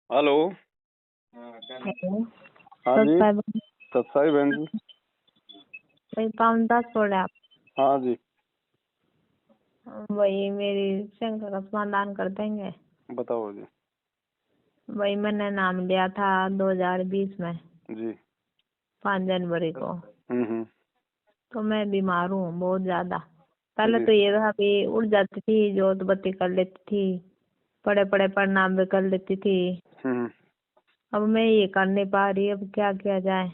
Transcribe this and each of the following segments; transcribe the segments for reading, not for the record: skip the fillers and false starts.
Hello. Hello. हाँ जी। Subscriber सत्साई बहन जी। Account 10 छोड़े आप। हाँ जी। वही मेरी शंका का समाधान कर देंगे। बताओ जी। वही मैंने नाम लिया था 2020 में जी। 5 जनवरी को। हम्म। तो मैं बीमार हूँ बहुत ज्यादा। पहले जी। तो ये था कि उठ जाती थी, जोत बत्ती कर लेती थी, बड़े बड़े प्रणाम भी कर लेती थी। हम्म। अब मैं ये कर नहीं पा रही, अब क्या किया जाए।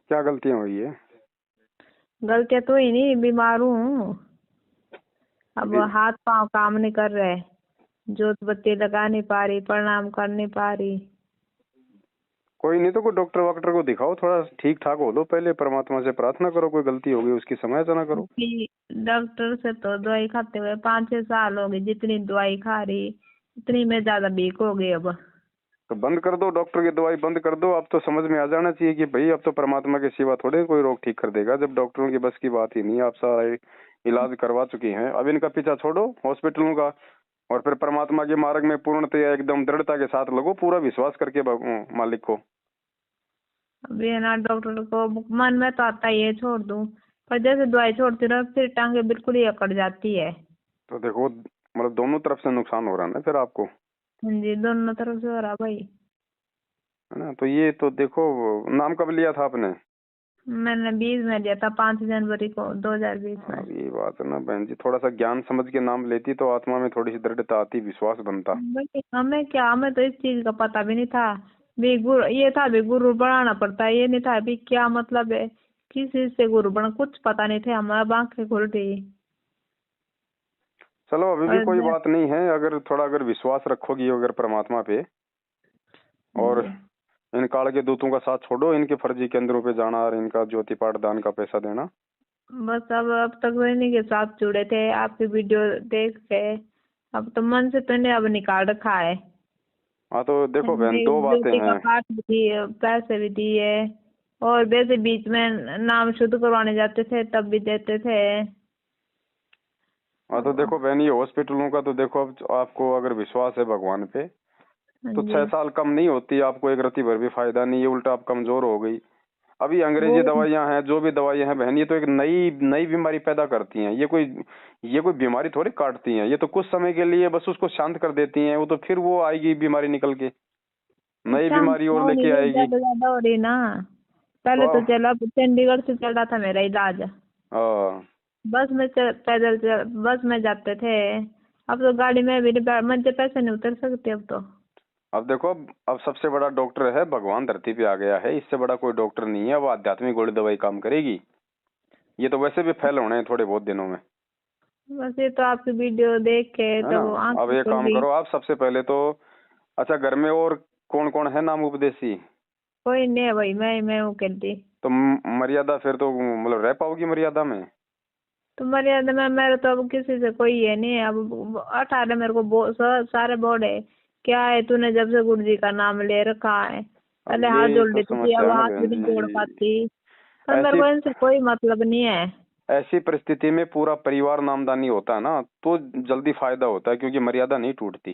क्या गलतियाँ हुई है? गलतियाँ तो ही नहीं, बीमार हूँ। अब बी- हाथ पांव काम नहीं कर रहे, जोत बत्ती लगा नहीं पा रही, प्रणाम कर नहीं पा रही। कोई नहीं तो कोई डॉक्टर वॉक्टर को दिखाओ, थोड़ा ठीक ठाक हो लो, पहले परमात्मा से प्रार्थना करो, कोई गलती होगी उसकी समालोचना करो। कि डॉक्टर से तो दवाई खाते हुए 5-6 साल हो गए, जितनी दवाई खा रही उतनी में ज्यादा वीक हो गई। अब तो बंद कर दो, डॉक्टर की दवाई बंद कर दो। अब तो समझ में आ जाना चाहिए कि भाई अब तो परमात्मा के सिवा थोड़े कोई रोग ठीक कर देगा, जब डॉक्टरों की बस की बात ही नहीं। आप सारा इलाज करवा चुकी हैं, अब इनका पीछा छोड़ो हॉस्पिटलों का, और फिर परमात्मा के मार्ग में पूर्णतया एकदम दृढ़ता के साथ लगो, पूरा विश्वास करके मालिक को। अभी है ना, डॉक्टर को मन में तो आता है ये छोड़ दूं, पर जैसे दवाई छोड़ती रहो फिर टांगे बिल्कुल ही अकड़ जाती है। तो देखो, मतलब दोनों तरफ से नुकसान हो रहा है ना फिर आपको, हाँ जी, दोनों तरफ से हो रहा भाई। है ना। तो ये तो देखो, नाम कब लिया था आपने? मैंने 20 में लिया था, 5 जनवरी को 2020 में। अब ये बात है ना बहन जी, थोड़ा सा ज्ञान समझ के नाम लेती तो आत्मा में थोड़ी सी दृढ़ता आती, विश्वास बनता। भाई हमें क्या, हमें तो इस चीज का पता भी नहीं था। भी गुरु ये था, भी गुरु बनाना पड़ता है, ये नहीं था भी क्या मतलब है किस चीज से गुरु बना, कुछ पता नहीं थे। हमारा आंखें खुल गई। चलो अभी भी और कोई बात नहीं है, अगर थोड़ा अगर विश्वास रखोगी अगर परमात्मा पे, और जी, इन काल के दूतों का साथ छोड़ो, इनके फर्जी केंद्रों पे जाना और इनका ज्योति पाठ दान का पैसा देना। बस अब तक तो इन्हीं के साथ जुड़े थे, आपकी वीडियो देख के। अब तो मन से तो इन्हें अब निकाल रखा है। हाँ तो देखो बहन, दो बातें ज्योति का हैं। पाठ भी दिए, पैसे भी दिए, और वैसे बीच में नाम शुद्ध करवाने जाते थे तब भी देते थे। हाँ तो देखो अब बहन, ये हॉस्पिटलों का तो देखो, अब आपको अगर विश्वास है भगवान पे हाँ तो जी, 6 साल कम नहीं होती, आपको एक रत्ती भर भी फायदा नहीं है, उल्टा आप कमजोर हो गई। अभी वो अंग्रेजी दवाइयां हैं, जो भी दवाइयां हैं बहन, ये तो एक नई नई बीमारी पैदा करती हैं। ये कोई बीमारी थोड़ी काटती हैं, ये तो कुछ समय के लिए बस उसको शांत कर देती हैं, वो तो फिर वो आएगी बीमारी निकल के, नई शांत बीमारी और हो नहीं लेके रही, आएगी। ज्यादा ज्यादा हो रही ना। पहले तो तो चला, चंडीगढ़ से चल रहा था मेरा इलाज। हाँ, बस में जाते थे। अब तो गाड़ी में भी मध्य पैसे नहीं उतर सकते अब तो। अब देखो, अब सबसे बड़ा डॉक्टर है भगवान, धरती पे आ गया है, इससे बड़ा कोई डॉक्टर नहीं है। वो आध्यात्मिक गोली दवाई काम करेगी, ये तो वैसे भी फैल होने हैं थोड़े बहुत दिनों में, बस ये तो आपकी वीडियो देख के है ना। तब अब आंखें एक खुल काम गई। करो आप, सबसे पहले तो अच्छा, घर में और कौन कौन है नाम उपदेशी? कोई नहीं है भाई, मैं हूँ कहती। तो मर्यादा फिर तो मतलब रह पाओगी मर्यादा में? तो मर्यादा में मेरे तो अब किसी से कोई ये नहीं है। अब 18 मेरे को सारे बोर्ड है। क्या है, तूने जब से गुरु जी का नाम ले रखा है, अब पहले हाथ ये जोड़ तो लेती थी, समस्या अब है ना हाथ भी बहन नहीं जोड़ जी। पाती। पर मेरे ऐसी को इनसे कोई मतलब नहीं है। ऐसी परिस्थिति में पूरा परिवार नामदानी होता है ना, तो जल्दी फायदा होता है, क्योंकि मर्यादा नहीं टूटती।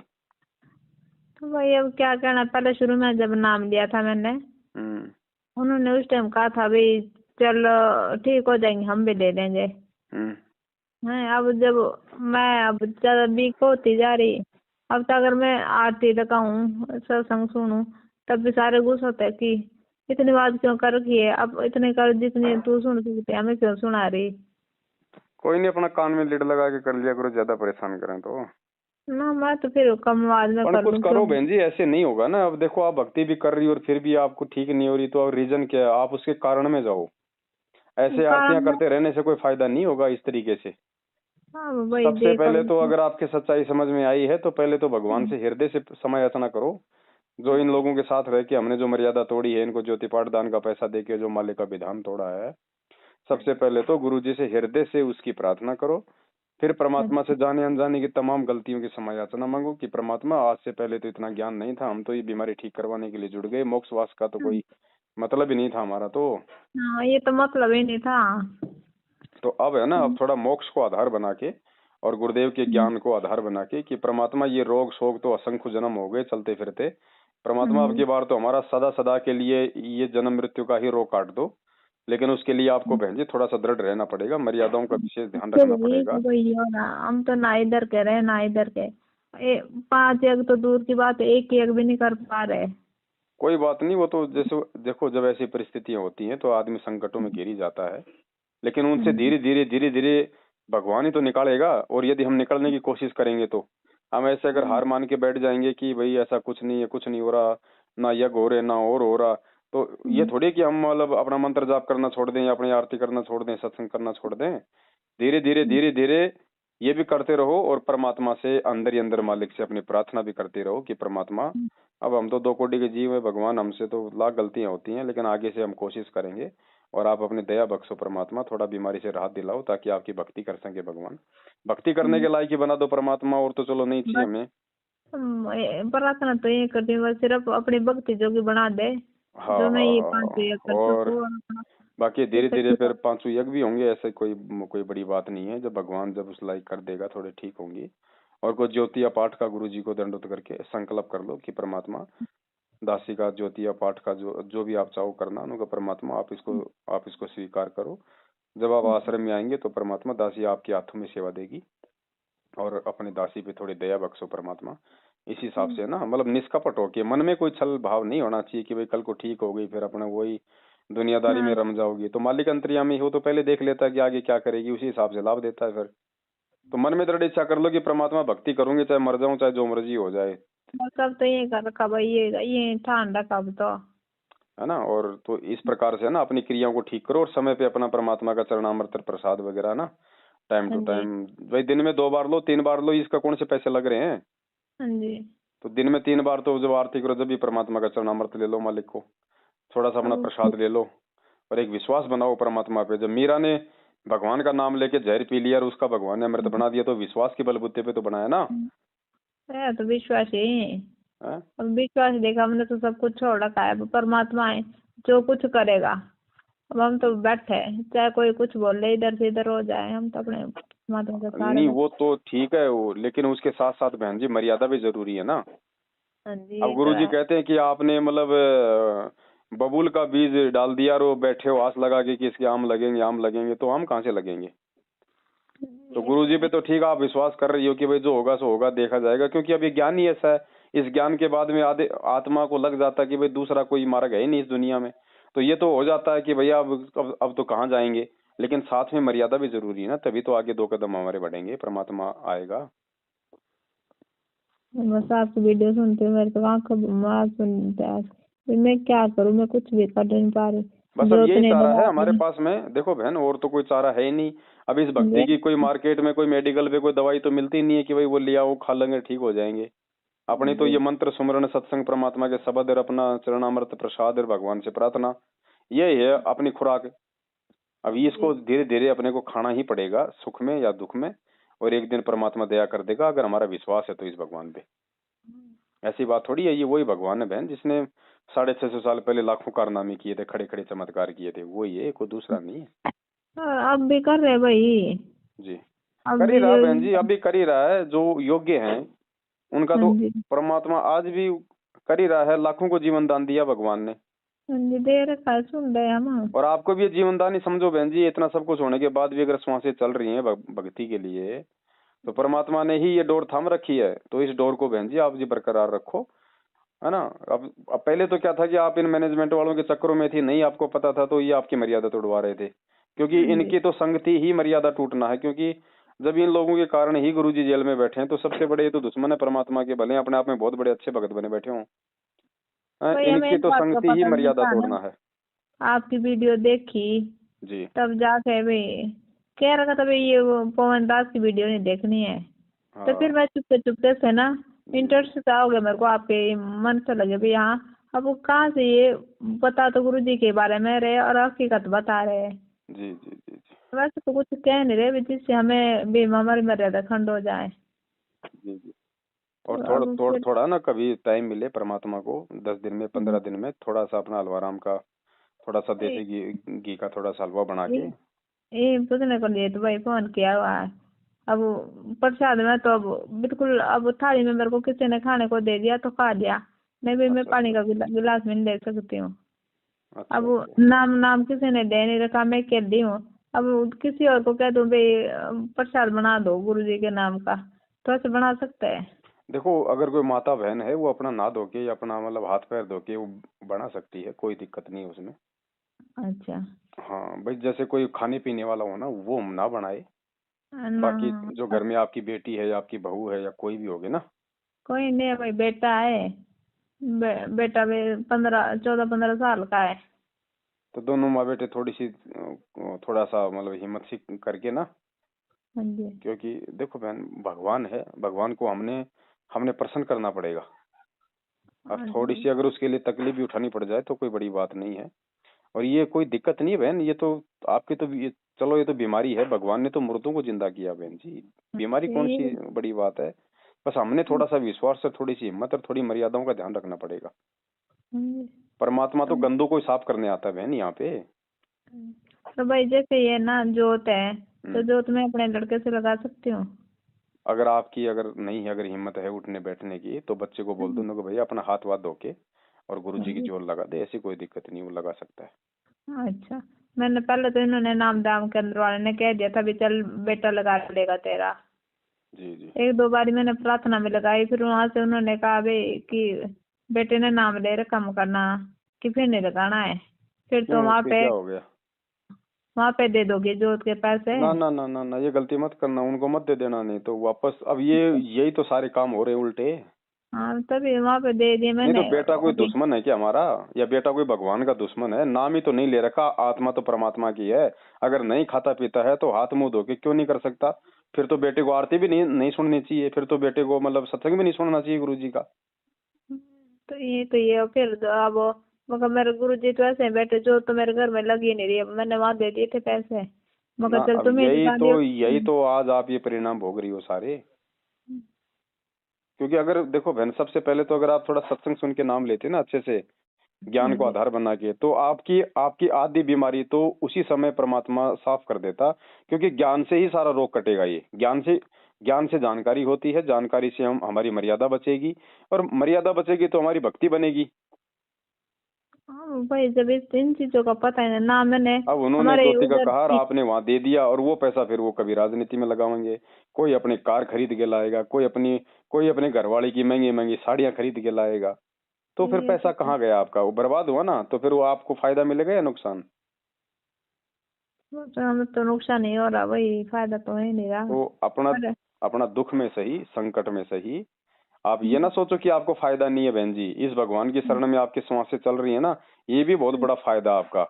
तो भाई अब क्या कहना, पहले शुरू में जब नाम लिया था मैंने, हम्म। उन्होंने उस टाइम कहा था भाई चलो ठीक हो जाएंगे, हम भी ले लेंगे। हम्म। है अब जब मैं अब ज्यादा वीक होती जा रही, अब तो अगर मैं आरती लगाऊं, सत्संग सुनूं, तब भी सारे गुस्सा होते हैं कि इतनी बात क्यों कर रखी है, अब इतने कर जितनी तू सुन सकती है, हमें क्यों सुना रही। कोई नहीं, अपना कान में लीड लगा के कर लिया करो, ज्यादा परेशान करें तो। ना मैं तो फिर कम आवाज में पर कर कुछ लूं क्यों। करो बहन जी, ऐसे नहीं होगा ना। अब देखो, आप भक्ति भी कर रही हो और फिर भी आपको ठीक नहीं हो रही, तो अब रीजन क्या है? आप उसके कारण में जाओ। ऐसे कारण आरतियां में, करते रहने से कोई फायदा नहीं होगा इस तरीके से। हाँ वही सबसे देख पहले अब। तो अगर आपके सच्चाई समझ में आई है, तो पहले तो भगवान से हृदय से समय याचना करो। जो इन लोगों के साथ रह के हमने जो मर्यादा तोड़ी है, इनको ज्योति पाठ दान का पैसा देके जो मालिक का विधान तोड़ा है, सबसे पहले तो गुरु जी से हृदय से उसकी प्रार्थना करो। फिर परमात्मा से जाने अनजाने की तमाम गलतियों की क्षमा याचना मांगो कि परमात्मा, आज से पहले तो इतना ज्ञान नहीं था, हम तो ये बीमारी ठीक करवाने के लिए जुड़ गए, मोक्ष वास का तो कोई मतलब ही नहीं था हमारा तो। हाँ ये तो मतलब ही नहीं था। अब है ना, अब थोड़ा मोक्ष को आधार बना के और गुरुदेव के ज्ञान को आधार बना के कि परमात्मा ये रोग शोक तो असंख्य जन्म हो गए चलते फिरते, परमात्मा अब की बार तो हमारा सदा सदा के लिए ये जन्म मृत्यु का ही रोग काट दो, लेकिन उसके लिए आपको बहन जी थोड़ा सा दृढ़ रहना पड़ेगा, मर्यादाओं का विशेष ध्यान तो रखना पड़ेगा। वही हो ना, हम तो ना इधर के रहे ना इधर के, 5 यज्ञ तो दूर की बात है, एक यज्ञ भी नहीं कर पा रहे। कोई बात नहीं, वो तो जैसे देखो जब ऐसी परिस्थितियां होती हैं तो आदमी संकटों में घिर ही जाता है, लेकिन उनसे धीरे धीरे भगवान ही तो निकालेगा। और यदि हम निकलने की कोशिश करेंगे तो हम ऐसे अगर हार मान के बैठ जाएंगे कि भाई ऐसा कुछ नहीं है, कुछ नहीं हो रहा, ना यज्ञ हो रहे ना और हो रहा, तो ये थोड़ी कि हम मतलब अपना मंत्र जाप करना छोड़ दें या अपनी आरती करना छोड़ दें, सत्संग करना छोड़ दें। धीरे धीरे ये भी करते रहो और परमात्मा से अंदर ही अंदर मालिक से अपनी प्रार्थना भी करते रहो कि परमात्मा अब हम तो 2 कोटि के जीव है भगवान, हमसे तो लाख गलतियां होती हैं, लेकिन आगे से हम कोशिश करेंगे और आप अपनी दया बख्शो परमात्मा, थोड़ा बीमारी से राहत दिलाओ ताकि आपकी भक्ति कर सके भगवान, भक्ति करने के लायक ही बना दो परमात्मा, और तो चलो नहीं चाहिए हमें। प्रार्थना तो ये करती हूँ बस, सिर्फ अपनी भक्ति जोगी बना दे, हाँ जो मैं हाँ ये हाँ 5 हाँ। यज्ञ कर और सकूँ और अपना बाकी धीरे जैसे धीरे कि फिर 5 यज्ञ भी होंगे, ऐसे कोई कोई बड़ी बात नहीं है, जब भगवान जब उस लायक कर देगा थोड़े ठीक होंगी। और कोई ज्योतिया पाठ का गुरु जी को दंडोत करके संकल्प कर लो कि परमात्मा दासी का ज्योतिया पाठ का जो जो भी आप चाहो करना, उनका परमात्मा आप इसको स्वीकार करो। जब आप आश्रम में आएंगे तो परमात्मा दासी आपके हाथों में सेवा देगी और अपनी दासी पे थोड़ी दया बख्शो परमात्मा। इस हिसाब से ना मतलब निष्कपट हो के, मन में कोई छल भाव नहीं होना चाहिए कि भाई कल को ठीक हो गई फिर अपने वही दुनियादारी में हाँ रम जाओगी। तो मालिक अंतर्यामी हो तो पहले देख लेता है कि आगे क्या करेगी, उसी हिसाब से लाभ देता है फिर। तो मन में दृढ़ इच्छा कर लो कि परमात्मा भक्ति करूंगी, चाहे मर जाऊं चाहे जो मर्जी हो जाए, बस अब तो ये कर रखा भाई, ये ठान रखा अब तो। है ना। और तो इस प्रकार से ना अपनी क्रियाओं को ठीक करो और समय पे अपना परमात्मा का चरणामृत प्रसाद वगैरह ना टाइम हाँ टू जी। टाइम, भाई दिन में 2 बार लो 3 बार लो, इसका कौन से पैसे लग रहे हैं। हाँ जी। तो दिन में 3 बार तो जब आरती करो जब भी परमात्मा का चरणामृत ले लो, मालिक को थोड़ा सा अपना अब प्रसाद ले लो और एक विश्वास बनाओ परमात्मा पे। जब मीरा ने भगवान का नाम लेके जहर पी लिया और उसका भगवान ने अमृत बना दिया, तो विश्वास के बलबूते पे तो बनाया ना। है तो विश्वास ही। है? अब विश्वास देखा, हमने तो सब कुछ छोड़ रखा है, अब परमात्मा है जो कुछ करेगा। अब हम तो बैठे हैं, चाहे कोई कुछ बोल ले इधर से इधर हो जाए, हम तो अपने परमात्मा के सहारे नहीं बस। वो तो ठीक है वो, लेकिन उसके साथ साथ बहन जी मर्यादा भी जरूरी है ना। हाँ जी अब ये तो गुरु जी है। कहते हैं कि आपने मतलब बबूल का बीज डाल दिया और वो बैठे हो आस लगा के कि इसके आम लगेंगे आम लगेंगे, तो आम कहाँ से लगेंगे। तो ये गुरु तो जी पे है। तो ठीक आप विश्वास कर रही हो कि भाई जो होगा सो होगा, देखा जाएगा, क्योंकि अब ये ज्ञान ही ऐसा है, इस ज्ञान के बाद में आधे आत्मा को लग जाता है कि भाई दूसरा कोई मार्ग है ही नहीं इस दुनिया में। तो ये तो हो जाता है कि भैया अब तो कहाँ जाएंगे, लेकिन साथ में मर्यादा भी जरूरी है ना, तभी तो आगे 2 कदम हमारे बढ़ेंगे, परमात्मा आएगा। बस आपकी वीडियो सुनते हुए मेरे तो आंखों में सुनते हैं। फिर मैं क्या करूँ, मैं कुछ भी कर नहीं पा रही। बस अब जो यही इतने चारा है दबा हमारे रहे पास में, देखो बहन और तो कोई चारा है ही नहीं। अब इस भक्ति हैं। की कोई मार्केट में कोई मेडिकल पे कोई दवाई तो मिलती नहीं है कि भाई वो लिया वो खा लेंगे ठीक हो जाएंगे। अपने तो ये मंत्र सुमरण सत्संग परमात्मा के शब्द और अपना चरणामृत प्रसाद और भगवान से प्रार्थना, ये है अपनी खुराक। अब इसको धीरे धीरे अपने को खाना ही पड़ेगा, सुख में या दुख में, और एक दिन परमात्मा दया कर देगा अगर हमारा विश्वास है तो इस भगवान पे। ऐसी बात थोड़ी है, ये वही भगवान है बहन जिसने 650 साल पहले लाखों कारनामे किए थे, खड़े खड़े चमत्कार किए थे, वही है, कोई दूसरा नहीं है। अब भी कर रहे भाई। जी अब कर ही भी रहा जो। बहन जी, अभी कर ही रहा है जो योग्य हैं उनका हाँ तो जी। परमात्मा आज भी कर ही रहा है। लाखों को जीवन दान दिया भगवान ने, हाँ जी दे रखा है, सुन रहे हैं हम। और आपको भी ये जीवन दान ही समझो बहन जी। इतना सब कुछ होने के बाद भी अगर श्वासें चल रही हैं भक्ति के लिए, तो परमात्मा ने ही ये डोर थाम रखी है। तो इस डोर को बहन जी आप जी बरकरार रखो, है ना। अब पहले तो क्या था कि आप इन मैनेजमेंट वालों के चक्करों में थी, नहीं आपको पता था तो ये आपकी मर्यादा तोड़वा रहे थे, क्योंकि हाँ जी। इनकी तो संगति ही मर्यादा टूटना है। क्योंकि जब इन लोगों के कारण ही गुरुजी जेल में बैठे हैं, तो सबसे बड़े ये तो दुश्मन है परमात्मा के, भले अपने आप में बहुत बड़े अच्छे भगत बने बैठे हों, भाई हमें इनकी इस तो बात का संगति ही पता नहीं मर्यादा था ना, तोड़ना है। आपकी वीडियो देखी जी तब जाके भाई कह रखा था भाई ये वो पवन दास की वीडियो नहीं देखनी है। तो फिर हाँ मैं चुपके चुपके से ना, जी इंटरेस्ट हो गया मेरे को आपके, मन से लगे भाई हाँ, अब वो कहाँ से ये बता तो गुरु जी के बारे में रहे और हकीकत बता रहे हैं। जी जी जी जी वैसे तो कुछ कह नहीं रहे भी जिससे हमें भी हमारी मर्यादा खंड हो जाए। जी जी। और तो अब फिर थोड़ा ना कभी टाइम मिले परमात्मा को, 10 दिन में 15 दिन में थोड़ा सा अपना हलवा का थोड़ा सा ये देसी घी का थोड़ा सा हलवा बना के। ये पूछने को लिए तो भाई फोन किया हुआ है। अब प्रसाद में तो अब बिल्कुल, अब थाली में मेरे को किसी ने खाने को दे दिया तो खा लिया, नहीं भी मैं अच्छा पानी अच्छा का गिलास भी नहीं ले सकती हूँ। अच्छा अब अच्छा। नाम नाम किसी ने दे नहीं रखा, मैं अकेली हूँ। अब किसी और को कह दूं भाई प्रसाद बना दो गुरु जी के नाम का, तो ऐसे बना सकते हैं? देखो अगर कोई माता बहन है वो अपना नहा धो के या अपना मतलब हाथ पैर धो के वो बना सकती है, कोई दिक्कत नहीं है उसमें। अच्छा। हाँ भाई, जैसे कोई खाने पीने वाला हो ना वो ना बनाए। ना। बाकी जो घर में आपकी बेटी है या आपकी बहू है या कोई भी होगे ना। कोई नहीं है भाई, बेटा है। बेटा भी 14-15 साल का है। तो दोनों माँ बेटे थोड़ी सी थोड़ा सा मतलब हिम्मत सी करके ना। हाँ जी। क्योंकि देखो बहन, भगवान है, भगवान को हमने हमने प्रसन्न करना पड़ेगा। अब हाँ थोड़ी जी। सी अगर उसके लिए तकलीफ भी उठानी पड़ जाए तो कोई बड़ी बात नहीं है। और ये कोई दिक्कत नहीं है बहन, ये तो आपकी तो ये, चलो ये तो बीमारी है, भगवान ने तो मुर्दों को जिंदा किया बहन जी। बीमारी कौन सी ये। बड़ी बात है। बस हमने थोड़ा सा विश्वास और थोड़ी सी हिम्मत और थोड़ी मर्यादाओं का ध्यान रखना पड़ेगा। हाँ जी। परमात्मा तो तो गंदों को ही साफ करने आता है बहन यहाँ पे। तो भाई जैसे ये ना जोत है, तो हम्म। जोत मैं अपने लड़के से लगा सकती हूँ? अगर आपकी अगर नहीं है, अगर हिम्मत है उठने बैठने की, तो बच्चे को बोल दो ना कि भैया अपना हाथ वाथ धो के और गुरु जी की हाँ। जोत लगा दे, ऐसी कोई दिक्कत नहीं, वो लगा सकता है। अच्छा। मैंने पहले तो इन्होंने नाम दाम केंद्र वाले ने कह दिया था भी चल बेटा लगा लेगा तेरा। जी जी। 1-2 बारी मैंने प्रार्थना में लगाई, फिर वहां से उन्होंने कहा भाई कि बेटे ने नाम ले रखा कम करना, कि फिर नहीं लगाना है। फिर तो क्यों, उसके क्या हो गया? वहां पे दे दोगे जोत के पैसे? ना ना ना ना ना, ये गलती मत करना, उनको मत दे देना, नहीं तो वापस अब ये यही तो सारे काम हो रहे हैं उल्टे। हाँ तभी वहां पे दे दिए नहीं तो मैंने बेटा कोई अभी। दुश्मन है क्या हमारा, या बेटा कोई भगवान का दुश्मन है? नाम ही तो नहीं ले रखा, आत्मा तो परमात्मा की है। अगर नहीं खाता पीता है तो हाथ मुंह धो के क्यों नहीं कर सकता? फिर तो बेटे को आरती भी नहीं नहीं सुननी चाहिए, फिर तो बेटे को मतलब सत्संग भी नहीं सुनना चाहिए गुरु जी का। तो ये फिर तो अब मगर मेरे गुरुजी तो ऐसे हैं बैठे, जो तो मेरे घर में लग ही नहीं रही है, मैंने वहां दे दिए थे पैसे, मगर ना चल अब तुम्हें यही लगा तो दियो। यही तो आज आप ये परिणाम भोग रही हो सारे। क्योंकि अगर देखो बहन, सबसे पहले तो अगर आप थोड़ा सत्संग सुन के नाम लेते ना अच्छे से, हाँ ज्ञान को जी। आधार बना के, तो आपकी आपकी आधी बीमारी तो उसी समय परमात्मा साफ कर देता। क्योंकि ज्ञान से ही सारा रोग कटेगा। ये ज्ञान से जानकारी होती है, जानकारी से हम हमारी मर्यादा बचेगी, और मर्यादा बचेगी तो हमारी भक्ति बनेगी। हाँ भाई, जब इन चीजों का पता है ना मैंने। अब उन्होंने हमारे ज्योति का उधर कहा और आपने वहां दे दिया, और वो पैसा फिर वो कभी राजनीति में लगाएंगे, कोई अपनी कार खरीद के लाएगा, कोई अपने घरवाली की महंगी महंगी साड़ियां खरीद के लाएगा। तो फिर ये पैसा कहाँ गया आपका? वो बर्बाद हुआ ना, तो फिर वो आपको फायदा मिलेगा या नुकसान? तो हमें तो नुकसान ही हो रहा भाई, फायदा तो है नहीं रहा। तो अपना अरे। अपना दुख में सही, संकट में सही, आप ये ना सोचो कि आपको फायदा नहीं है बहन जी। इस भगवान की शरण में आपकी सांसें चल रही है ना, ये भी बहुत बड़ा फायदा आपका।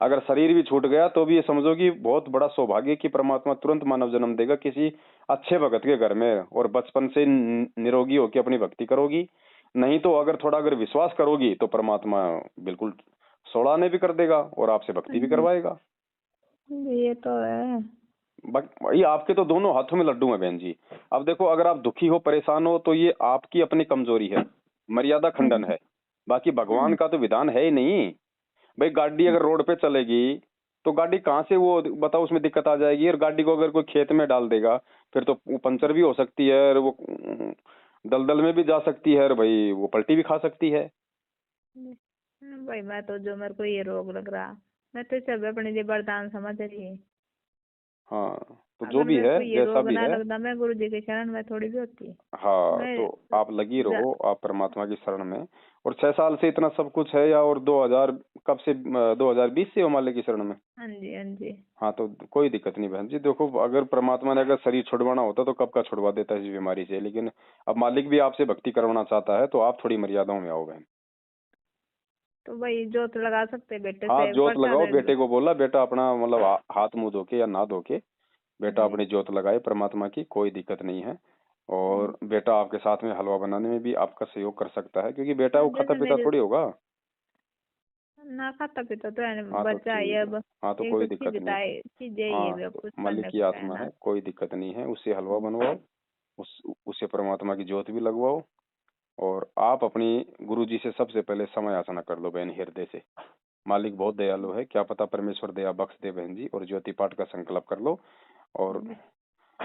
अगर शरीर भी छूट गया तो भी ये समझो कि बहुत बड़ा सौभाग्य कि परमात्मा तुरंत मानव जन्म देगा किसी अच्छे भगत के घर में, और बचपन से निरोगी होकर अपनी भक्ति करोगी। नहीं तो अगर थोड़ा अगर विश्वास करोगी तो परमात्मा बिल्कुल सोड़ाने भी कर देगा और आपसे भक्ति भी करवाएगा। ये तो है। ये आपके तो दोनों हाथों में लड्डू हैं बहन जी। अब देखो, अगर आप दुखी हो, परेशान हो, तो ये आपकी अपनी कमजोरी है, मर्यादा खंडन है। बाकी भगवान का तो विधान है ही नहीं। भाई गाड़ी अगर रोड पे चलेगी तो गाड़ी कहाँ से वो बताओ, उसमें दिक्कत आ जाएगी। और गाड़ी को अगर कोई खेत में डाल देगा फिर तो वो पंचर भी हो सकती है, और वो दलदल में भी जा सकती है, और भाई वो पलटी भी खा सकती है। भाई मैं तो, जो मेरे को ये रोग लग रहा, मैं तो सब अपने लिए वरदान समझ रही। हाँ, तो जो अगर भी मेरे है को ये जैसा रोग भी ना है, लगता, मैं गुरु जी के शरण में थोड़ी भी होती। हाँ, मैं तो आप लगी जा- रहो, आप परमात्मा की शरण में। और 6 साल से इतना सब कुछ है, या और 2000 कब से 2020 से हो मालिक की शरण में? हाँ जी। हाँ जी। हाँ, तो कोई दिक्कत नहीं बहन जी। देखो अगर परमात्मा ने अगर शरीर छुड़वाना होता तो कब का छुड़वा देता इस बीमारी से, लेकिन अब मालिक भी आपसे भक्ति करवाना चाहता है, तो आप थोड़ी मर्यादाओं में आओ बहन। तो भाई जोत लगा सकते बेटे हाँ, से जोत प्रसाद? लगाओ, बेटे को बोला बेटा अपना मतलब हाथ मुंह धो के या ना धो के हाँ बेटा जी। अपनी जोत लगाए परमात्मा की, कोई दिक्कत नहीं है। और बेटा आपके साथ में हलवा बनाने में भी आपका सहयोग कर सकता है, क्योंकि बेटा वो खाता जैसे पीता मेरे थोड़ी होगा। ना खाता पीता तो है हाँ तो बच्चा ये ठीक है। अब। हाँ तो एक कोई तो दिक्कत नहीं। चीजें ही है हाँ भी, अब तो कुछ मालिक करने की को क्या है आत्मा ना। है, कोई दिक्कत नहीं है, उससे हलवा बनवाओ, उससे परमात्मा की ज्योत भी लगवाओ। और आप अपनी गुरु जी से सबसे पहले समय याचना कर लो बहन, हृदय से। मालिक बहुत दयालु है, क्या पता परमेश्वर दया बख्श दे बहन जी, और ज्योति पाठ का संकल्प कर लो। और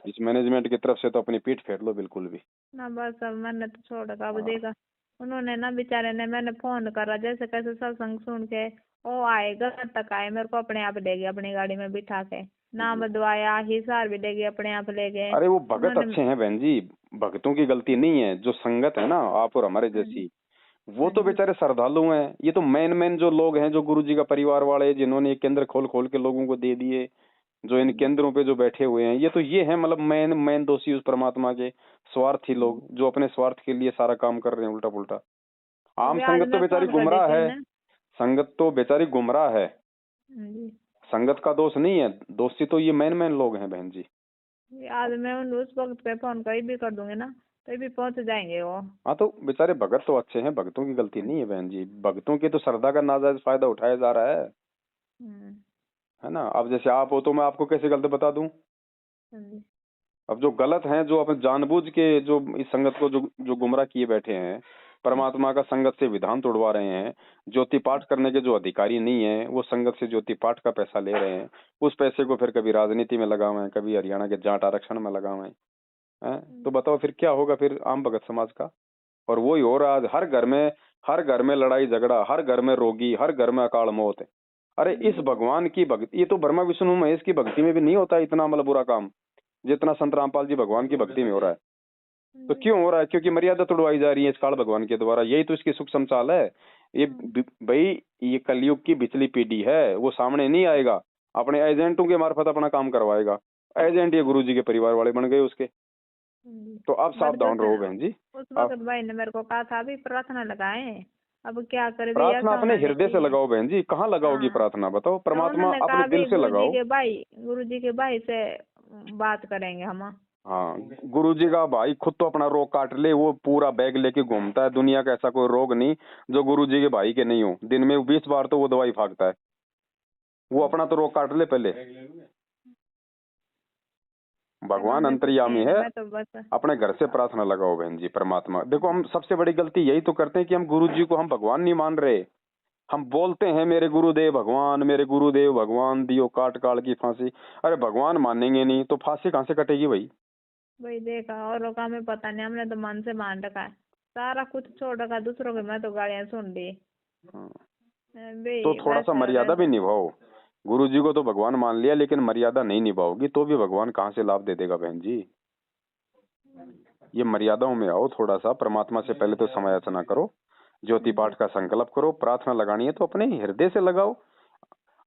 इस मैनेजमेंट की तरफ से तो अपनी पीठ फेर लो बिल्कुल भी। ना बस अब मैंने तो छोड़ का अब देखा उन्होंने ना बेचारे ने मैंने फोन करा जैसे कैसे सत्संग सुन के वो आए घर तक आए मेरे को अपने आप ले गए अपनी गाड़ी में बिठा के नाम दवाया हिसार भी ले गए अपने आप ले गए। अरे वो भगत उन्होंने अच्छे हैं बहन जी, भगतों की गलती नहीं है, जो संगत है ना आप और हमारे जैसी, वो तो बेचारे श्रद्धालु हैं। ये तो मेन जो लोग हैं, जो गुरु जी का परिवार वाले, जिन्होंने ये केंद्र खोल खोल के लोगों को दे दिए, जो इन केंद्रों पे जो बैठे हुए हैं, ये हैं मतलब मेन दोषी उस परमात्मा के, स्वार्थी लोग जो अपने स्वार्थ के लिए सारा काम कर रहे हैं उल्टा पुल्टा। आम अभी आज संगत तो मैं बेचारी फोन कर गुमराह देती हूँ है, ना। संगत तो बेचारी गुमराह है, जी संगत का दोष नहीं है, दोषी तो ये मेन लोग हैं बहन जी। आज मैं उस वक्त पे फोन कहीं भी कर दूंगी ना तो भी पहुंच जाएंगे वो। हाँ तो बेचारे भगत तो अच्छे हैं, भगतों की गलती नहीं है बहन जी, भगतों की तो श्रद्धा का नाजायज फायदा उठाया जा रहा हम्म, है ना। अब जैसे आप हो तो मैं आपको कैसे गलत बता दूं। जी अब जो गलत हैं, जो अपने जानबूझ के जो इस संगत को जो गुमराह किए बैठे हैं, परमात्मा का संगत से विधान तोड़वा रहे हैं, ज्योति पाठ करने के जो अधिकारी नहीं है वो संगत से ज्योति पाठ का पैसा ले रहे हैं, उस पैसे को फिर कभी राजनीति में लगावें, कभी हरियाणा के जाट आरक्षण में लगावें, हैं तो बताओ फिर क्या होगा फिर आम भगत समाज का। और वही हो रहा है आज, हर घर में लड़ाई झगड़ा, हर घर में रोगी, हर घर में अकाल मौत है। अरे इस भगवान की भक्ति, ये तो ब्रह्मा विष्णु महेश की भक्ति में भी नहीं होता इतना मतलब बुरा काम, जितना संत रामपाल जी भगवान की भक्ति में हो रहा है। तो क्यों हो रहा है? क्योंकि मर्यादा तोड़वाई जा रही है इस काल भगवान के द्वारा, यही तो इसकी सुख समचाल है। ये भाई ये कलयुग की बिचली पीढ़ी है, वो सामने नहीं आएगा, अपने एजेंटों के मार्फत अपना काम करवाएगा। एजेंट ये गुरु जी के परिवार वाले बन गए उसके। तो आप सावधान रहो बहन जी। उस आप वक्त भाई ने मेरे को कहा था अभी प्रार्थना लगाएं अब क्या करे भी प्रार्थना ऐसा अपने होना नहीं हृदय से चाहिए। लगाओ बहन जी, कहाँ लगाओगी हाँ प्रार्थना बताओ, तो परमात्मा उन्होंने अपने कहा दिल भी से लगाओ। गुरु जी के भाई से बात करेंगे हम। हाँ, गुरु जी का भाई खुद तो अपना रोग काट ले, वो पूरा बैग लेके घूमता है, दुनिया का ऐसा कोई रोग नहीं जो गुरु जी के भाई के नहीं हो, दिन में 20 बार तो वो दवाई फाकता है, वो अपना तो रोग काट ले पहले। भगवान उन्होंने तो अंतर्यामी है, मैं तो बस अपने घर से प्रार्थना लगाओ बहन जी। परमात्मा देखो, हम सबसे बड़ी गलती यही तो करते हैं कि हम गुरु जी को हम भगवान नहीं मान रहे। हम बोलते हैं मेरे गुरुदेव भगवान, मेरे गुरुदेव भगवान, दियो काट काल की फांसी। अरे भगवान मानेंगे नहीं तो फांसी कहाँ से कटेगी भाई। वही देखा और का हमें पता नहीं हमने तो मन से मान रखा है सारा कुछ छोड़ रखा दूसरों के मैं तो गालियां सुन ली। हाँ, बे तो थोड़ा सा वैसे मर्यादा भी वैसे निभाओ। गुरु जी को तो भगवान मान लिया, लेकिन मर्यादा नहीं निभाओगी तो भी भगवान कहाँ से लाभ दे देगा बहन जी। ये मर्यादाओं में आओ थोड़ा सा, परमात्मा से पहले तो समय याचना करो, ज्योति पाठ का संकल्प करो, प्रार्थना लगानी है तो अपने हृदय से लगाओ।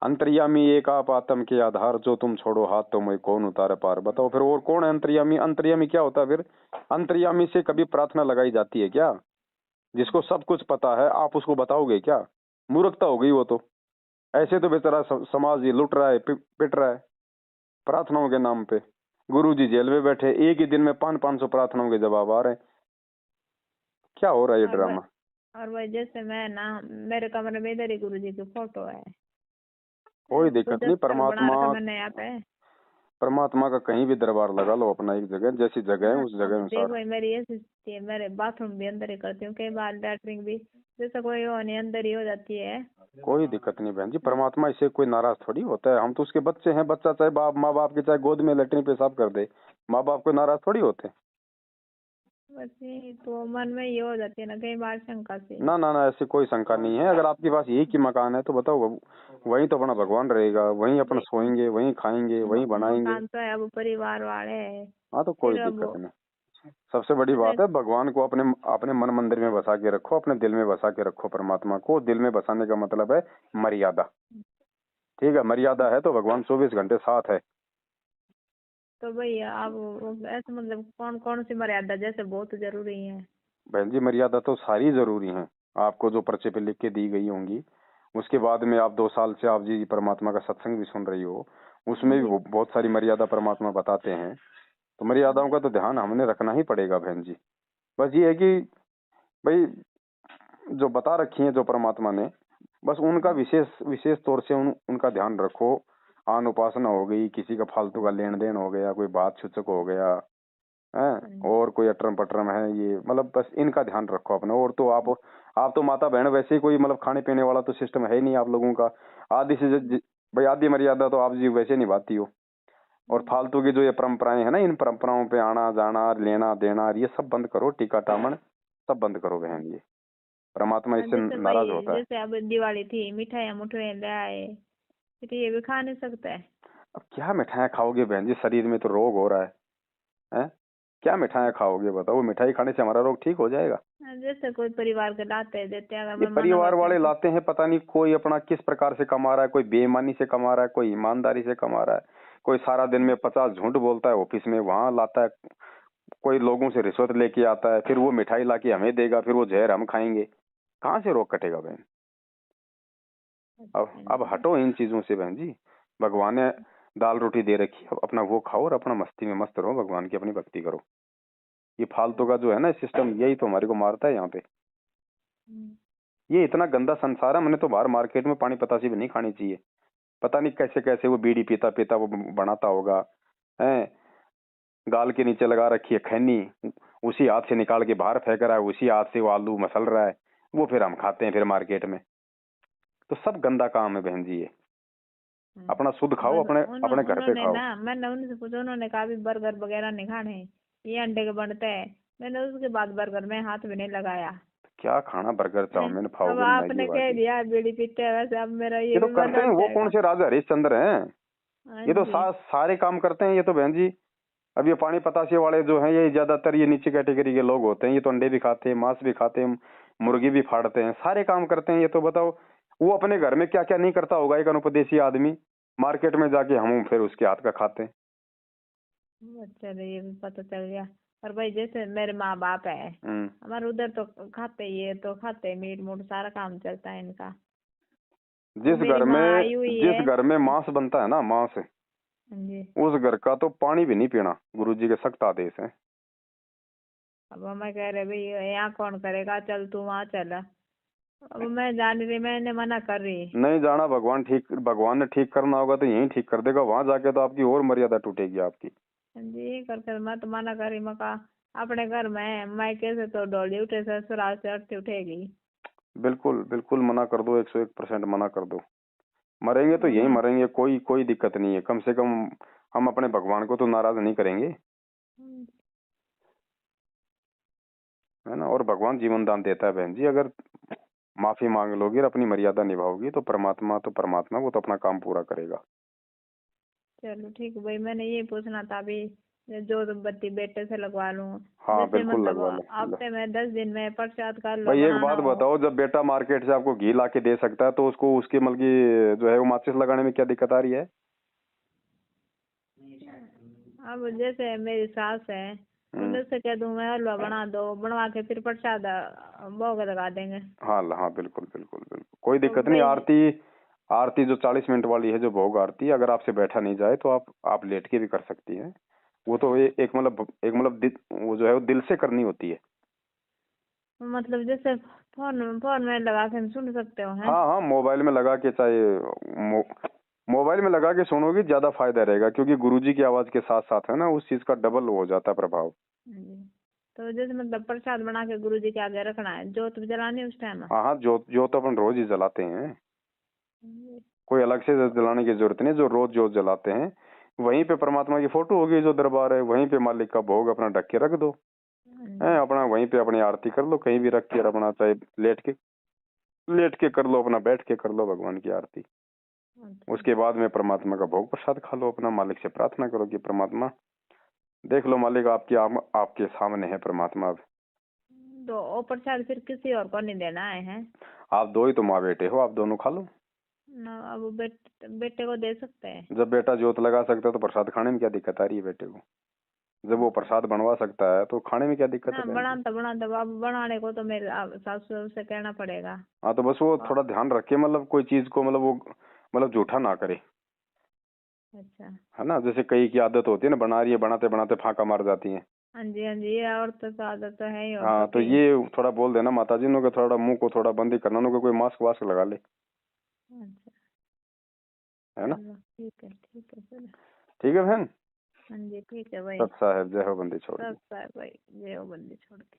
अंतर्यामी एक आप आत्म के आधार, जो तुम छोड़ो हाथ तो मैं कौन उतारे पार। बताओ फिर और कौन है अंतर्यामी? अंतर्यामी क्या होता है फिर? अंतर्यामी से कभी प्रार्थना लगाई जाती है क्या? जिसको सब कुछ पता है आप उसको बताओगे क्या? मूर्खता हो गई वो तो। ऐसे तो बेचारा समाज ये लुट रहा है, पिट रहा है प्रार्थनाओं के नाम पे। गुरु जी जेल में बैठे, एक ही दिन में 500-500 प्रार्थनाओं के जवाब आ रहे हैं। क्या हो रहा है ये ड्रामा? और वही जैसे मैं ना मेरे कमरे में इधर ही गुरु जी की फोटो है कोई दिक्कत नहीं, परमात्मा मैंने यहाँ पे परमात्मा का कहीं भी दरबार लगा लो अपना, एक जगह जैसी जगह है उस जगह अनुसार। देखो मेरी ऐसी स्थिति है मेरे बाथरूम भी अंदर ही करती हूँ कई बार लैटरिन भी जैसे कोई हो नहीं अंदर ही हो जाती है। कोई दिक्कत नहीं बहन जी, परमात्मा इससे कोई नाराज थोड़ी होता है, हम तो उसके बच्चे हैं। बच्चा चाहे माँ बाप के चाहे गोद में लेटरिन पेशाब कर दे, माँ बाप को नाराज थोड़ी होते। बस यही तो मन में ये हो जाती है ना कई बार शंका से। ना ना ना, ऐसी कोई शंका नहीं है। अगर आपके पास यही की मकान है तो बताओ, वहीं तो अपना भगवान रहेगा, वहीं अपन सोएंगे, वहीं खाएंगे, वहीं बनाएंगे। मकान तो है अब परिवार वाले है। हाँ तो कोई फिर अब दिक्कत नहीं। सबसे बड़ी बात है भगवान को अपने अपने मन मंदिर में बसा के रखो, अपने दिल में बसा के रखो। परमात्मा को दिल में बसाने का मतलब है मर्यादा। ठीक है, मर्यादा है तो भगवान 24 घंटे साथ है। तो भैया अब ऐसे मतलब कौन कौन सी मर्यादा जैसे बहुत जरूरी है। बहन जी मर्यादा तो सारी जरूरी है, आपको जो पर्चे पे लिख के दी गई होंगी। उसके बाद में आप 2 साल से आप जी परमात्मा का सत्संग भी सुन रही हो, उसमें भी बहुत सारी मर्यादा परमात्मा बताते हैं। तो मर्यादाओं का तो ध्यान हमने रखना ही पड़ेगा बहन जी। बस ये है कि भाई जो बता रखी है जो परमात्मा ने, बस उनका विशेष तौर से उनका ध्यान रखो। आन उपासना हो गई, किसी का फालतू का लेन देन हो गया, कोई बात सूचक हो गया है, और कोई अटरम पटरम है, ये मतलब बस इनका ध्यान रखो अपना। और तो आप तो माता बहन वैसे ही कोई मतलब खाने पीने वाला तो सिस्टम है ही नहीं आप लोगों का। आदि से भाई आदि मर्यादा तो आप जी वैसे निभाती हो। और फालतू की जो ये परंपराएं है ना, इन परंपराओं पे आना जाना लेना देना ये सब बंद करो, टीका टामन सब बंद करो बहन। ये परमात्मा इससे जैसे नाराज भाई, होता है। जैसे अब दिवाली थी, मिठाइयाँ मुठियाँ ले आए, फिर ये भी खा नहीं सकता है। अब क्या मिठाइयाँ खाओगे बहन जी, शरीर में तो रोग हो रहा है, हैं? क्या मिठाइयाँ खाओगे बताओ? वो मिठाई खाने से हमारा रोग ठीक हो जाएगा? जैसे कोई परिवार के लाते देते हैं, अगर ये मैं मना परिवार करती वाले हूँ तो। लाते हैं, पता नहीं कोई अपना किस प्रकार से कमा रहा है, कोई बेईमानी से कमा रहा है, कोई ईमानदारी से कमा रहा है, कोई सारा दिन में 50 झूठ बोलता है ऑफिस में, वहां लाता है, कोई लोगों से रिश्वत लेके आता है, फिर वो मिठाई लाके हमें देगा, फिर वो जहर हम खाएंगे। कहाँ से रोग कटेगा बहन? अब हटो इन चीजों से बहन जी। भगवान ने दाल रोटी दे रखी है, अपना वो खाओ और अपना मस्ती में मस्त रहो, भगवान की अपनी भक्ति करो। ये फालतू का जो है ना सिस्टम, यही तो हमारे को मारता है यहाँ पे। ये इतना गंदा संसार है, मैंने तो बाहर मार्केट में पानी पतासी भी नहीं खानी चाहिए। पता नहीं कैसे कैसे वो बीड़ी पीता पीता वो बनाता होगा, है? गाल के नीचे लगा रखी है खैनी, उसी हाथ से निकाल के बाहर फेंक रहा है, उसी हाथ से वो आलू मसल रहा है, वो फिर हम खाते हैं फिर मार्केट में। तो सब गंदा काम है बहन जी ये। अपना शुद्ध खाओ, अपने अपने घर पे उन्होंने खाओ। ना, मैंने उनसे पूछा, उन्होंने कहा भी बर्गर वगैरह नहीं खाने, ये अंडे के बनते हैं। मैंने उसके बाद बर्गर में हाथ भी नहीं लगाया। क्या खाना बर्गर चाउमीन अब खाओगे, मैगी आपने कह वागी? दिया बीड़ी पीते हैं, वैसे अब मेरा ये ये तो भी मन करते हैं, उठ वो कौन जाएगा। से राजा हरिश्चंद्र हैं? हाँ ये तो जी। सारे काम करते हैं ये तो बहन जी। अब ये पानी पतासे वाले जो हैं, ये ज्यादातर ये नीचे कैटेगरी के लोग होते हैं। ये तो अंडे भी खाते हैं, मांस भी खाते हैं, मुर्गी भी फाड़ते हैं, सारे काम करते हैं। ये तो बताओ, वो अपने घर में क्या क्या नहीं करता होगा एक अनुपदेशी आदमी, मार्केट में जाके हम फिर उसके हाथ का खाते हैं। चलो, ये भी पता चल गया। और भाई, जैसे मेरे माँ बाप है, हमारे उधर तो खाते, ये तो खाते मीट मूट, सारा काम चलता है इनका। और मेरी माँ आई हुई है। जिस घर में मांस बनता है ना, मांस, हाँ जी। उस घर का तो पानी भी नहीं पीना, गुरुजी के सख्त आदेश है। अब मैं कह रहे भाई, यहाँ कौन करेगा, चल तू वहाँ चल। अब मैं जान रही, मैंने मना कर रही। नहीं जाना, भगवान ने ठीक करना होगा तो यहीं ठीक कर देगा, वहां जाके तो आपकी और मर्यादा टूटेगी आपकी। हाँ जी, कर मैं तो मना कर रही। मैं कहा अपने घर में है, मायके से तो डोली उठे, ससुराल से अर्थी उठेगी। बिल्कुल बिल्कुल मना कर दो, 101% मना कर दो। मरेंगे तो वो यहीं मैं। मरेंगे, कोई कोई दिक्कत नहीं है। कम से कम हम अपने भगवान को तो नाराज नहीं करेंगे, है ना? और भगवान जीवन दान देता है बहन जी। अगर माफी मांग लोगी और अपनी मर्यादा निभाओगी तो परमात्मा वो तो अपना काम पूरा करेगा। चलो ठीक है भाई, मैंने ये पूछना था अभी, जो बत्ती बेटे से लगवा लूं। हाँ जैसे बिल्कुल मतलब लगवा लो। हफ्ते में 10 दिन में प्रसाद का लो भाई एक बनाना बात हो। बताओ, जब बेटा मार्केट से आपको घी ला के दे सकता है तो उसको उसकी मतलब की जो है वो माचिस लगाने में क्या दिक्कत आ रही है? अब जैसे मेरी सास है, उनसे कह दूं मैं हलवा बना दो, बनवा के फिर प्रसाद भोग लगा देंगे। हाँ हाँ बिल्कुल बिल्कुल बिल्कुल, कोई तो दिक्कत नहीं। भाई। आरती आरती जो 40 मिनट वाली है, जो भोग आरती, अगर आपसे बैठा नहीं जाए तो आप लेट के भी कर सकती हैं। वो तो वो जो है वो दिल से करनी होती है। मतलब जैसे फोन फोन में लगा के सुन सकते हो, हैं? हाँ हाँ, मोबाइल में लगा के, चाहे मोबाइल में लगा के सुनोगी ज्यादा फायदा रहेगा, क्योंकि गुरुजी की आवाज के साथ साथ है ना उस चीज का डबल हो जाता है प्रभाव। जी। तो जैसे मतलब प्रसाद बना के गुरु जी के आगे रखना है, जोत भी जलानी है उस टाइम? हाँ हाँ, जोत अपन रोज ही जलाते हैं, कोई अलग से जलाने की जरूरत नहीं। जो रोज जोत जलाते हैं, वहीं पे परमात्मा की फोटो होगी, जो दरबार है वहीं पे मालिक का भोग अपना ढक के रख दो, है अपना वहीं पे अपनी आरती कर लो, कहीं भी रख के, अपना चाहे लेट के कर लो, अपना बैठ के कर लो भगवान की आरती। उसके बाद में परमात्मा का भोग प्रसाद खा लो, अपना मालिक से प्रार्थना करो कि परमात्मा देख लो, मालिक आपके सामने है परमात्मा। अब तो वो प्रसाद फिर किसी और को नहीं देना है? आप दो ही तो माँ बेटे हो, आप दोनों खा लो। ना, अब बेटे को दे सकते हैं। जब बेटा जोत लगा सकता है तो प्रसाद खाने में क्या दिक्कत आ रही है बेटे को? जब वो प्रसाद बनवा सकता है तो खाने में क्या दिक्कत ना, है बहन जी? बनाता अब बनाने को तो मेरे सासू से कहना पड़ेगा। हाँ तो बस वो थोड़ा ध्यान रखे, मतलब कोई चीज को झूठा ना करे, अच्छा। है ना? जैसे कई की आदत होती है ना, बना रही है, बनाते बनाते फाका मार जाती है। हाँ जी, हाँ जी, ये औरतों तो आदत तो है ही हाँ औरतों तो की। ये थोड़ा बोल देना माता जी ने, थोड़ा मुंह को थोड़ा बंद ही करना, उनको कोई मास्क वास्क लगा ले, अच्छा। है ना? चलो ठीक है, ठीक है चलो। ठीक है बहन। हाँ जी, ठीक है भाई। सत साहेब, जय हो बंदी छोड़ सब दी। भाई, जय हो बंदी छोड़ के।